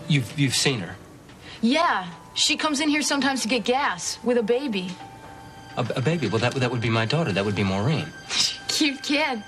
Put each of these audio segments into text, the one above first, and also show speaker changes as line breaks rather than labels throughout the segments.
You've seen her?
Yeah. She comes in here sometimes to get gas with a baby.
A baby? Well, that would be my daughter. That would be Maureen.
Cute kid.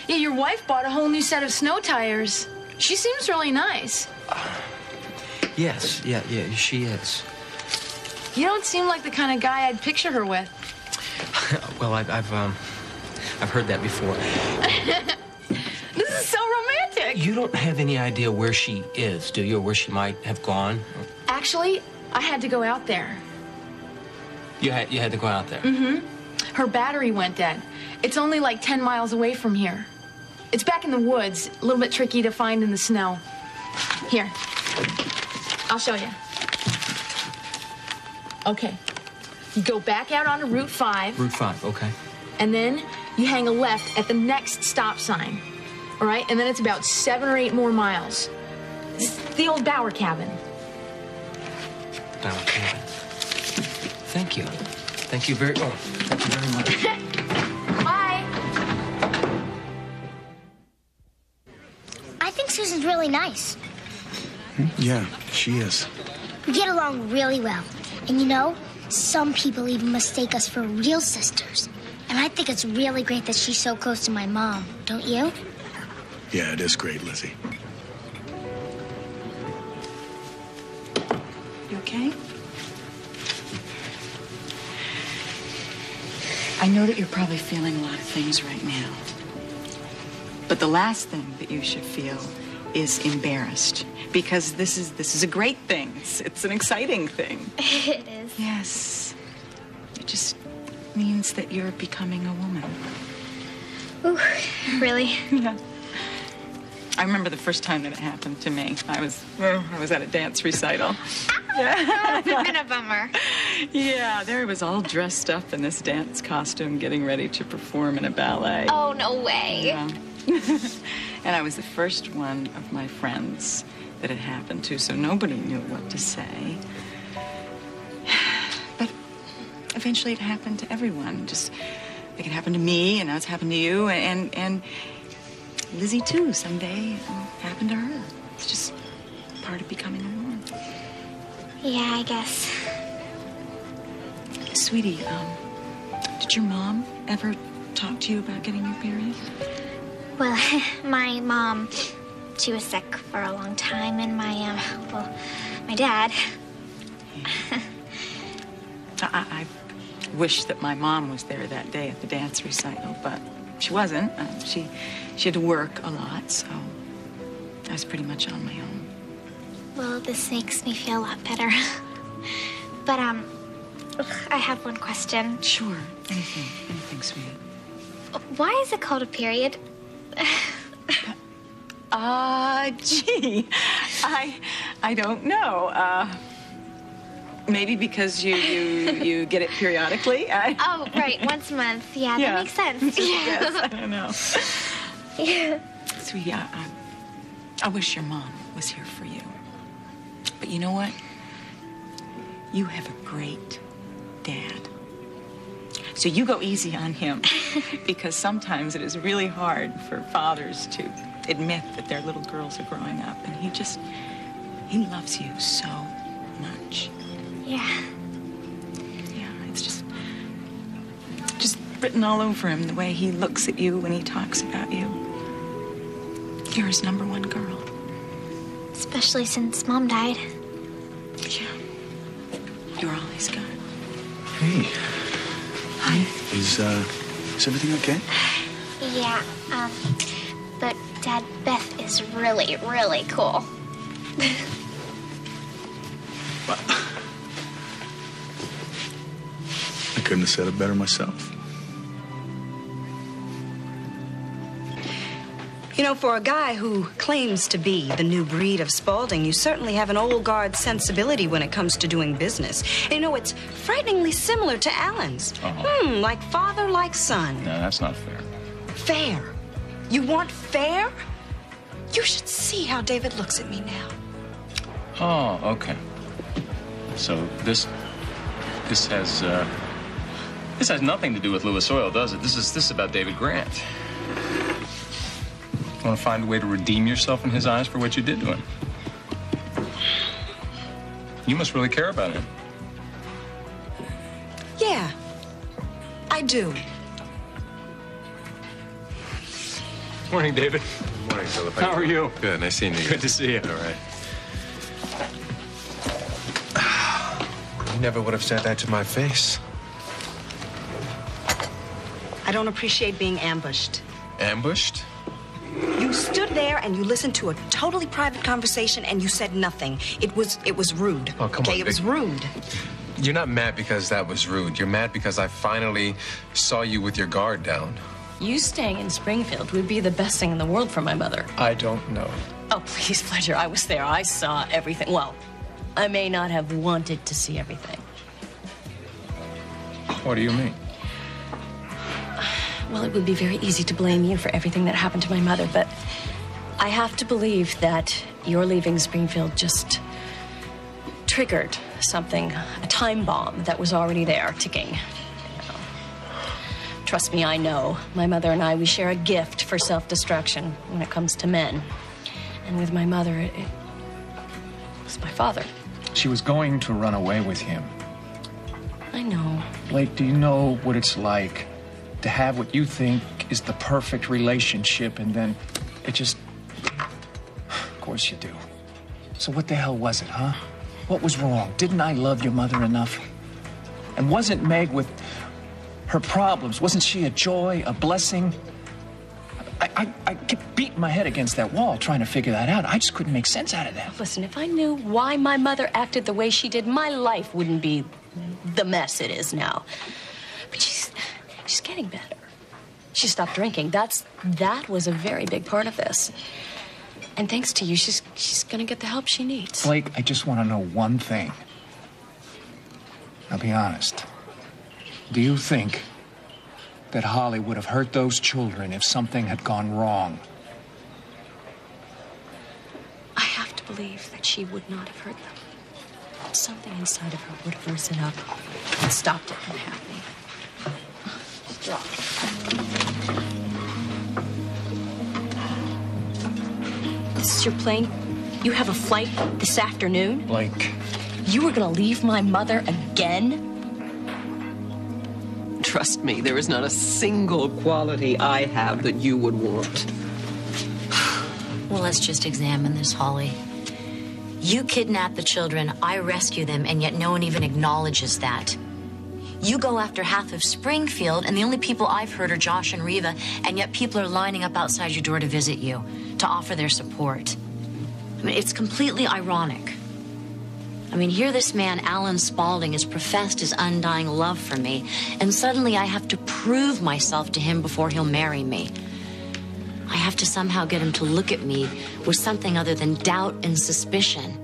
Yeah, your wife bought a whole new set of snow tires. She seems really nice.
Yes, yeah, she is.
You don't seem like the kind of guy I'd picture her with.
Well, I've heard that before.
This is so romantic.
You don't have any idea where she is, do you, or where she might have gone?
Actually, I had to go out there.
You had to go out there?
Mm-hmm. Her battery went dead. It's only like 10 miles away from here. It's back in the woods, a little bit tricky to find in the snow. Here, I'll show you. Okay, you go back out onto Route 5.
Route 5, okay.
And then you hang a left at the next stop sign. All right, and then it's about 7 or 8 more miles. It's the old Bauer cabin.
Bauer cabin. Thank you. Thank you very much.
Bye.
I think Susan's really nice.
Yeah, she is.
We get along really well. And you know, some people even mistake us for real sisters. And I think it's really great that she's so close to my mom, don't you?
Yeah, it is great, Lizzie.
You okay? I know that you're probably feeling a lot of things right now. But the last thing that you should feel is embarrassed. Because this is a great thing. It's an exciting thing.
It is.
Yes. It just means that you're becoming a woman.
Ooh, really?
Yeah. I remember the first time that it happened to me. I was at a dance recital.
Yeah. It's been a bummer.
Yeah, there I was all dressed up in this dance costume, getting ready to perform in a ballet.
Oh, no way.
Yeah. And I was the first one of my friends that it happened to, so nobody knew what to say. But eventually it happened to everyone. Just like it happened to me, and now it's happened to you, and Lizzie too. Someday it'll happen to her. It's just part of becoming a woman.
Yeah, I guess.
Sweetie, did your mom ever talk to you about getting your period?
Well, my mom, she was sick for a long time, and my dad.
Yeah. I wish that my mom was there that day at the dance recital, but she wasn't. She had to work a lot, so I was pretty much on my own.
Well, this makes me feel a lot better. But, I have one question.
Sure. Anything, sweetie.
Why is it called a period?
Gee, I don't know. Maybe because you get it periodically.
Oh, right, once a month. Yeah,
Yeah.
that makes sense.
Yes, I don't know.
Yeah.
Sweetie, I wish your mom was here for you. But you know what? You have a great dad. So you go easy on him, because sometimes it is really hard for fathers to admit that their little girls are growing up, and he loves you so much.
Yeah.
Yeah, it's just written all over him, the way he looks at you when he talks about you. You're his #1 girl.
Especially since Mom died.
Yeah. You're all he's got.
Hey.
Hi.
Is everything okay?
Yeah, but Dad, Beth is really, really cool.
I couldn't have said it better myself.
You know, for a guy who claims to be the new breed of Spaulding, you certainly have an old guard sensibility when it comes to doing business. You know, it's frighteningly similar to Alan's. Like father, like son.
No, that's not fair.
Fair? You want fair? You should see how David looks at me now.
Oh, okay. So this has nothing to do with Lewis Oil, does it? This is about David Grant. Want to find a way to redeem yourself in his eyes for what you did to him? You must really care about him.
Yeah, I do.
Morning, David.
Morning, Philip.
How are you?
Good. Nice seeing you.
Good to see you.
All right. You never would have said that to my face.
I don't appreciate being ambushed.
Ambushed?
You stood there and you listened to a totally private conversation and you said nothing. It was rude.
Oh, come on,
Okay, it was
Vic.
rude.
You're not mad because that was rude. You're mad because I finally saw you with your guard down.
You staying in Springfield would be the best thing in the world for my mother.
I don't know.
Oh, please, Fletcher, I was there. I saw everything. Well, I may not have wanted to see everything.
What do you mean?
Well, it would be very easy to blame you for everything that happened to my mother, but I have to believe that your leaving Springfield just triggered something, a time bomb that was already there, ticking. Trust me, I know. My mother and I, we share a gift for self-destruction when it comes to men. And with my mother, it was my father.
She was going to run away with him.
I know.
Blake, do you know what it's like to have what you think is the perfect relationship and then it just... Of course you do. So what the hell was it, huh? What was wrong? Didn't I love your mother enough? And wasn't Meg with her problems, wasn't she a joy, a blessing? I kept beating my head against that wall trying to figure that out. I just couldn't make sense out of that.
Listen, if I knew why my mother acted the way she did, my life wouldn't be the mess it is now. But she's getting better. She stopped drinking. That was a very big part of this. And thanks to you, she's gonna get the help she needs.
Blake, I just want to know one thing. Now be honest. Do you think that Holly would have hurt those children if something had gone wrong?
I have to believe that she would not have hurt them. Something inside of her would have risen up and stopped it from happening. Drop. This is your plane? You have a flight this afternoon?
Blake.
You were gonna leave my mother again?
Trust me, there is not a single quality I have that you would want.
Well, let's just examine this, Holly. You kidnap the children, I rescue them, and yet no one even acknowledges that. You go after half of Springfield, and the only people I've heard are Josh and Reva, and yet people are lining up outside your door to visit you, to offer their support. I mean, it's completely ironic. I mean, here this man, Alan Spaulding, has professed his undying love for me, and suddenly I have to prove myself to him before he'll marry me. I have to somehow get him to look at me with something other than doubt and suspicion.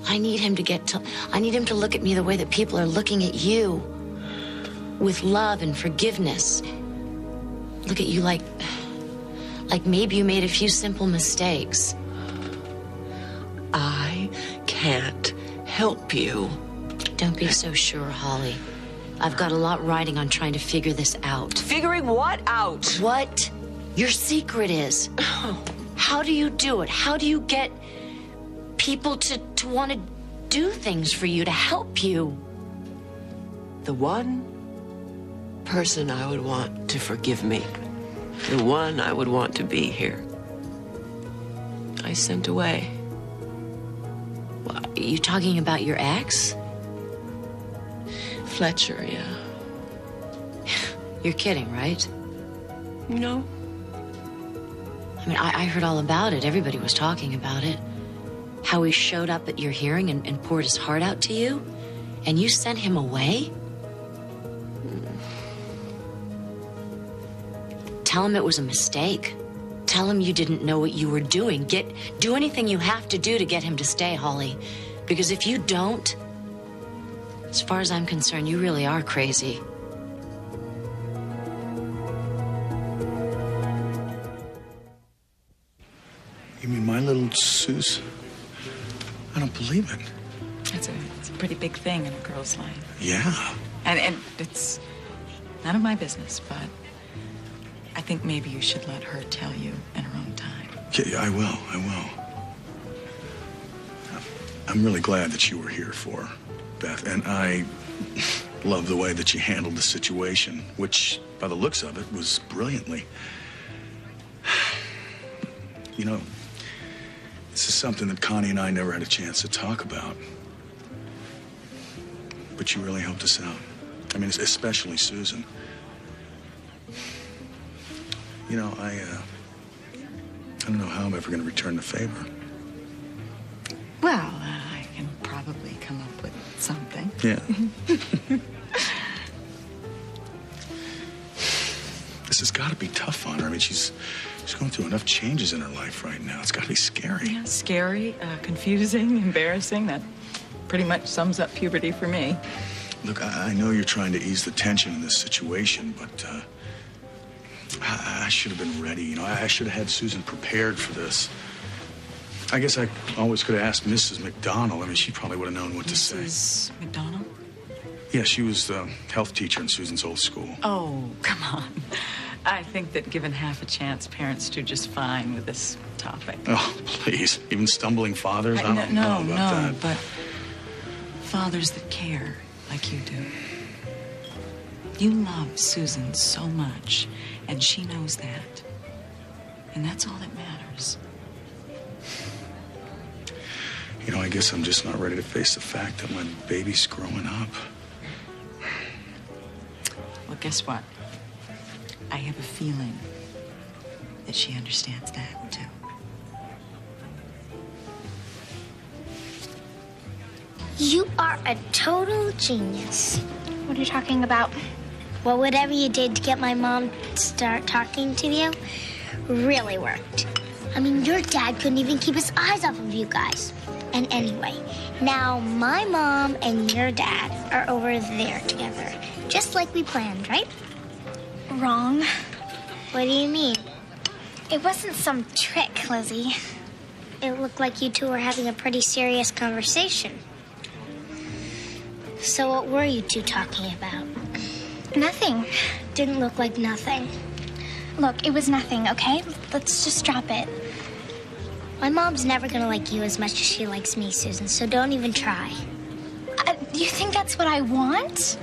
I need him to look at me the way that people are looking at you, with love and forgiveness. Look at you like maybe you made a few simple mistakes.
I can't help you.
Don't be so sure, Holly. I've got a lot riding on trying to figure this out.
Figuring what out?
What your secret is. How do you do it? How do you get people to want to do things for you, to help you?
The one person I would want to forgive me, the one I would want to be here, I sent away.
Are you talking about your ex?
Fletcher, yeah.
You're kidding, right?
No.
I mean, I heard all about it. Everybody was talking about it. How he showed up at your hearing and poured his heart out to you, and you sent him away? Tell him it was a mistake. Tell him you didn't know what you were doing. Do anything you have to do to get him to stay, Holly. Because if you don't, as far as I'm concerned, you really are crazy.
You mean my little Seuss? I don't believe it.
It's a pretty big thing in a girl's life.
Yeah.
And it's none of my business, but I think maybe you should let her tell you in her own time.
Yeah, I will. I'm really glad that you were here for her, Beth, and I love the way that you handled the situation, which, by the looks of it, was brilliantly. You know, this is something that Connie and I never had a chance to talk about. But you really helped us out. I mean, especially Susan. You know, I don't know how I'm ever going to return the favor.
Well, I can probably come up with something.
Yeah. This has got to be tough on her. I mean, she's going through enough changes in her life right now. It's got to be scary.
Yeah, scary, confusing, embarrassing. That pretty much sums up puberty for me.
Look, I know you're trying to ease the tension in this situation, but I should have been ready. You know, I should have had Susan prepared for this. I guess I always could have asked Mrs. McDonald. I mean, she probably would have known what to say.
Mrs. McDonald?
Yeah, she was the health teacher in Susan's old school.
Oh, come on. I think that given half a chance, parents do just fine with this topic.
Oh, please. Even stumbling fathers? I don't know about that.
But fathers that care like you do. You love Susan so much, and she knows that. And that's all that matters.
You know, I guess I'm just not ready to face the fact that my baby's growing up.
Well, guess what? I have a feeling that she understands that, too.
You are a total genius.
What are you talking about?
Well, whatever you did to get my mom to start talking to you really worked. I mean, your dad couldn't even keep his eyes off of you guys. And anyway, now my mom and your dad are over there together, just like we planned, right?
Wrong.
What do you mean?
It wasn't some trick, Lizzie.
It looked like you two were having a pretty serious conversation. So what were you two talking about?
Nothing.
Didn't look like nothing.
Look, it was nothing, okay? Let's just drop it.
My mom's never gonna like you as much as she likes me, Susan, so don't even try.
Do you think that's what I want?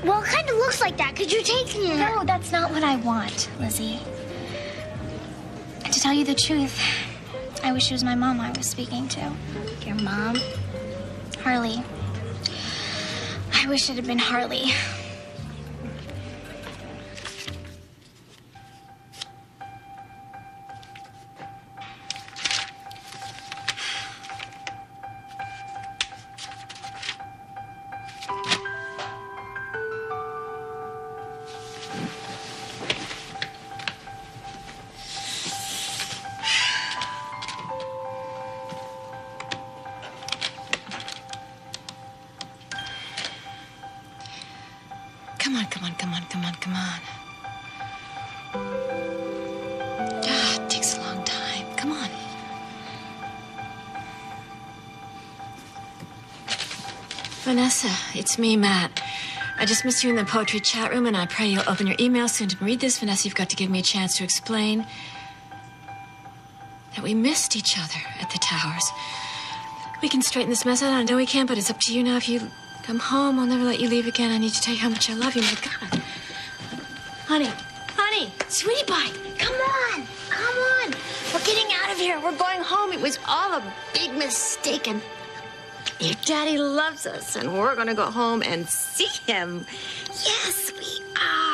Well, it kind of looks like that. Could you take me?
No, that's not what I want, Lizzie. To tell you the truth, I wish it was my mom I was speaking to.
Your mom?
Harley. I wish it had been Harley.
Come on. It takes a long time. Come on. Vanessa, it's me, Matt. I just missed you in the poetry chat room, and I pray you'll open your email soon to read this. Vanessa, you've got to give me a chance to explain that we missed each other at the towers. We can straighten this mess out. I know we can, but it's up to you now. If you come home, I'll never let you leave again. I need to tell you how much I love you. My God. Honey, sweetie pie, come on. We're getting out of here. We're going home. It was all a big mistake, and your daddy loves us, and we're going to go home and see him. Yes, we are.